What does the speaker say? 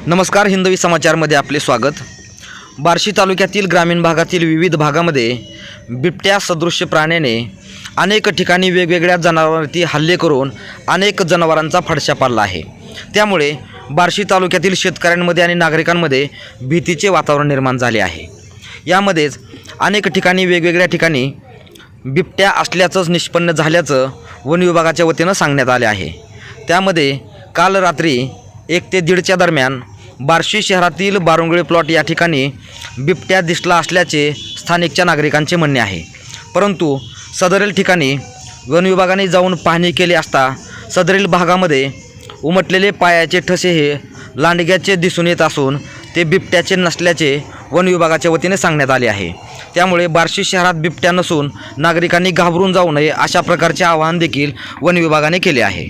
नमस्कार, हिंदवी समाचारमध्ये आपले स्वागत। बार्शी तालुक्यातील ग्रामीण भागातील विविध भागामध्ये बिबट्या सदृश्य प्राण्याने अनेक ठिकाणी वेगवेगळ्या जनावरांवरती हल्ले करून अनेक जनावरांचा फडशा पाडला आहे। त्यामुळे बार्शी तालुक्यातील शेतकऱ्यांमध्ये आणि नागरिकांमध्ये भीतीचे वातावरण निर्माण झाले आहे। यामध्येच अनेक ठिकाणी वेगवेगळ्या ठिकाणी बिबट्या असल्याचंच निष्पन्न झाल्याचं वन विभागाच्या वतीनं सांगण्यात आले आहे। त्यामध्ये काल रात्री 1 ते 1:30च्या दरम्यान बार्शी शहरातील बारुंगळे प्लॉट या ठिकाणी बिबट्या दिसला असल्याचे स्थानिकच्या नागरिकांचे म्हणणे आहे। परंतु सदरील ठिकाणी वन विभागाने जाऊन पाहणी केली असता सदरील भागामध्ये उमटलेले पायाचे ठसे हे लांडग्याचे दिसून येत असून ते बिबट्याचे नसल्याचे वन विभागाच्या वतीने सांगण्यात आले आहे। त्यामुळे बार्शी शहरात बिबट्या नसून नागरिकांनी घाबरून जाऊ नये अशा प्रकारचे आवाहन देखील वन विभागाने केले आहे।